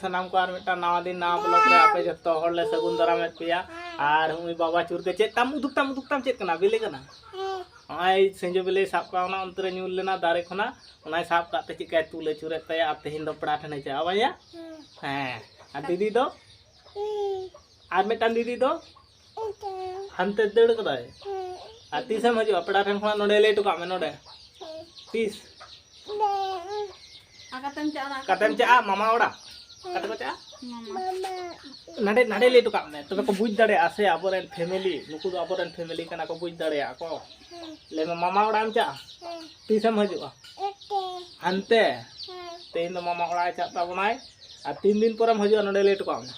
सनाम को मिट्टा नवा दिन नवा ब्लॉग रे आपे जत्तो हर ले सगुन दाराम पेया और हुई बाबा चूर के चेक ताम उदुकताम चेक कना बिले कना आई संजो बिले साब का ओना अंतरे न्यूल लेना दारे खना ओना साब काते चेक काय तुले चुरे तया आप तेहिन दो पड़ा ठने चा आवाया हां आ दीदी दो आर मिट्टान दीदी दो हंते दड़ कदाय आ तीसम हजो पड़ा ठन खना नोडे ले टुका में नोडे तीस कतम चा मामा ओड़ा कत को चा नडे नडे ले टुका में तबे को बुझ दड़े आसे आबोरेन फैमिली नुकु दो आबोरेन फैमिली कना को बुझ दड़े को ले मामा ओड़ा चा तीसम हजो हंते तेन मामा ओड़ा चा ताबनाय आ 3 दिन परम हजो नडे ले टुका में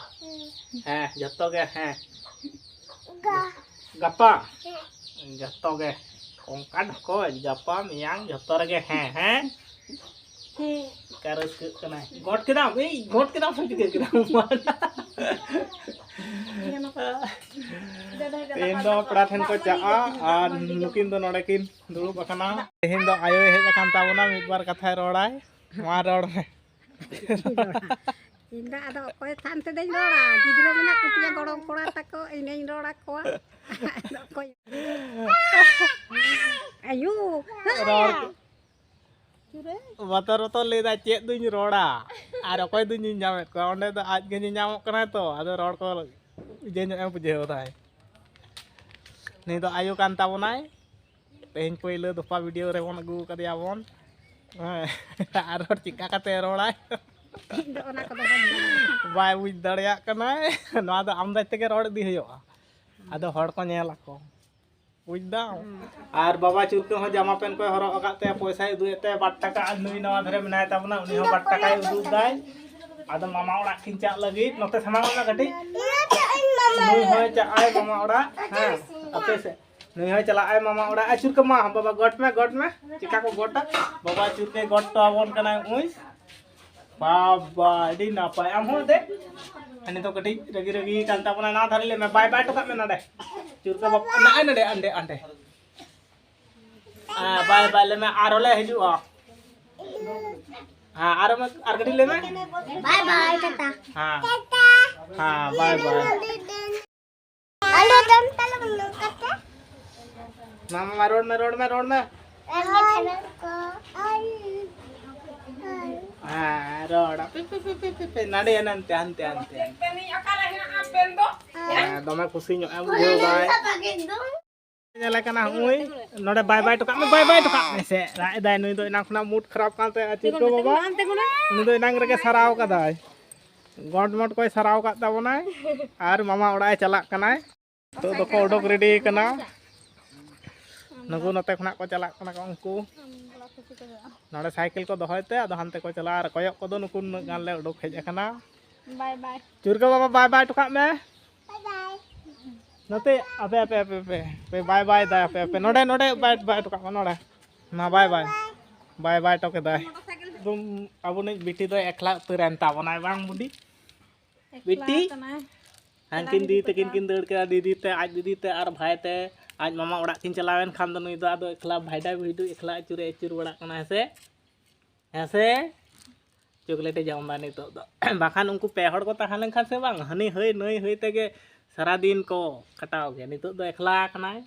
हां जत्तो गे हां गप्पा जत्तो गे ओंका ढको गप्पा मियांग जत्तो रे हां हां करस कना गोट केदा फुट के तेन दो पड़ा ठन को चा और नुकिन दो नोडे किन दुड़ुब अकना तेन दो आयो हेज अकन ताबना मिद बार कथा रोड़ाय मा रोड़ में इंदा आदो कोय थानते देन रोड़ा गिदरो मेना कुटिया गड़म कोड़ा ताको इने रोड़ा को कोय आयु रोड़ बतर तो लेदा चे दुñ रोड़ा और अकोय दुñ जामेत को ओंडे तो आज गे जामक कना तो आदो रोड़ को जे एम बुझेव दाय नि तो आयु कान ताबनाय तेन पहिले दोपा वीडियो रे बन अगु कदिया बन आर चिका कते रोड़ाय बाय बुझ दड़िया कनाय नवा दो आम दाय तेगे रोड़ दी हयोआ आदो हड़ को नेला को बुझदा और बाबा चुरके हो जामा पेन को हरो अकाते पैसा उदुएते 2 टाका नुई नवा धरे बनाय ताबना उनी हो 2 टाका उदु दाय आदो मामा ओड़ा किन चा लगी नते समांग ना गटी नुई हो चा आय मामा ओड़ा हां अपे से नुई हो चला आय मामा ओड़ा आ चुरके मा बाबा गट में चिका को गोटा बाबा चुरके गट तो आबन कना उई बाबा डी ना पाए हम हो दे अनि तो कटी रगी कांता बना ना धरे ले मैं बाय बाय टका में नडे चुरका बाबा ना नडे अंडे आ बाय बाय ले मैं आरो ले हिजु हां आरो में आर गडी ले मैं बाय बाय टाटा हां बाय बाय हेलो दम तले कते मामा रोड में रोड़ा पे नडे नंते हंते दमे खुशी नो बुझेव दाय नेला कना हुई नडे बाय बाय टका में से राय दाय नुई दो इना खना मूड खराब काते अचिर को बाबा नुई दो इनांग रगे सराव का दाय गॉड मोड कोई सराव का ताबनाय और मामा ओड़ाय चला कनाय तो दको ओडक रेडी कना नगु नते खना को चला कना को उनको नडे साइकिल को दोहयते आदो हंते को चला और कोयक को दो नुकु गान ले उडक हेज अकना बाय बाय चुरका बाबा बाय बाय टका में बाय बाय नते अबे बाय बाय दा अबे नोडे बाय टका में नोडे ना बाय बाय टके दा तुम अब ने बिटी दो एकला तुरन ताबनाय बांग बुडी बिटी हंकिन दी तकिन किन दड़ के दीदी ते आज दीदी ते और भाई ते आज मामा ओड़ा किन चलावेन खान दो नुई दो आदो एकला भाईडा भिडू एकला अचुर बड़ा कना हेसे चॉकलेट जामदा नि तो बाखान उनको पे हड़ को तहान खान से बांग हनी हई नई हई तेगे सारा दिन को कटाव गे नि तो एकला कनाय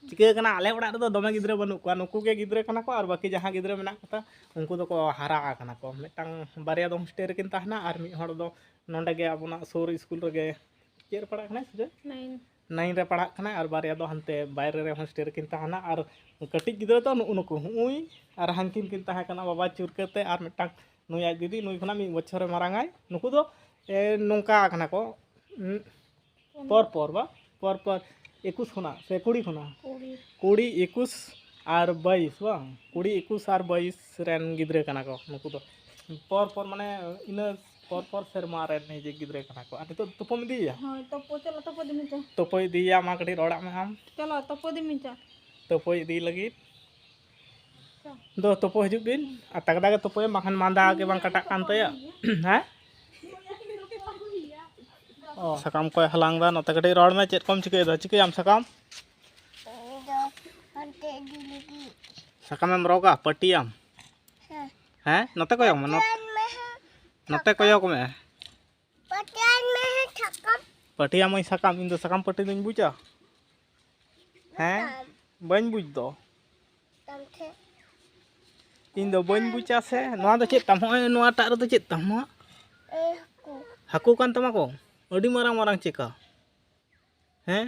चिके कना आले ओड़ा दो दमे गिद्रे बनु को नुकु के गिद्रे कना को और बाकी जहां गिद्रे मेना कता उनको दो को हारा कना को मिटांग बारिया दो होस्टेल रे किन तहना और मी हड़ दो नोंडे गे अबना सोर स्कूल रे गे केर पढ़ा कना सुजे 9 रे पढ़ा कना और बारिया दो हंते बाहर रे होस्टेल रे किन तहना और कटिक गिद्रे तो उनको हुई और हंकिन किन तहा कना बाबा चुरकते और मिटांग नुई आज दीदी नुई खना 1 बछर मारांगाय नुकु दो नोंका कना को पर 21 खुना से 20 खुना 20 21 और 22 बांग 20 21 और 22 रेन गिद्रे कना को नुकु दो पर माने इन पर शर्मा रे निजे गिद्रे कना को आते तो तोपो में दिया हां तोपो चलो तोपो दिमिचा तोपो दिया मा कटी रोड़ा में हम चलो तोपो दिमिचा तोपो दी लगी दो तोपो हजू बिन आ तगदा के तोपो माखन मांदा के बांग कटा कान तया हैं ओ सकाम को हलांग दा नते कटी रोड में चेत कम चिके दा चिके आम सकाम सकam em roga patiam हैं नते कोयक में नते कोयक में पटिया मई सकाम इन दो सकाम पटी दिन बुझा हैं बन बुझ दो इन दो बन बुझा से नवा दो चेत तम होय नवा टार दो चेत तम हाकू कान तमा को अडी मारांग मारांग चिका हैं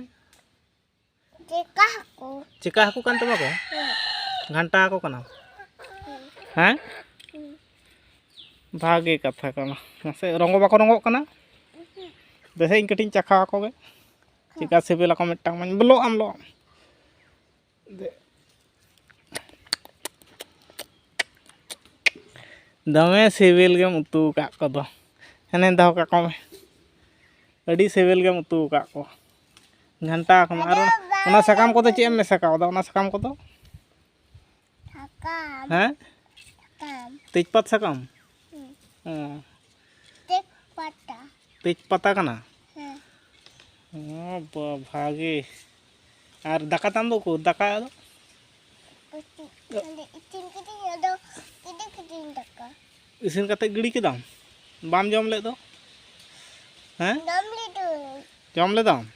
चिका हाकू कान तमा को घंटा हाकू कना हैं भागे कथा कना से रंगो बाको रंगो कना देसे इन कटिंग चखा को गे चिका सिबिला को मिटांग मन ब्लो आम लो दमे सिबिल गेम उतु का को दो हने दहो का को में अडी सिबिल गेम उतु का को घंटा को मार ओना सकाम को तो चे में सकाव दा ओना सकाम को तो हैं तेजपात सकाम तेजपाता कना भागे और दाका ताम दो को दाका दो इसिन कते गिड़ी केदाम बाम जम ले दो हैं जम ले दाम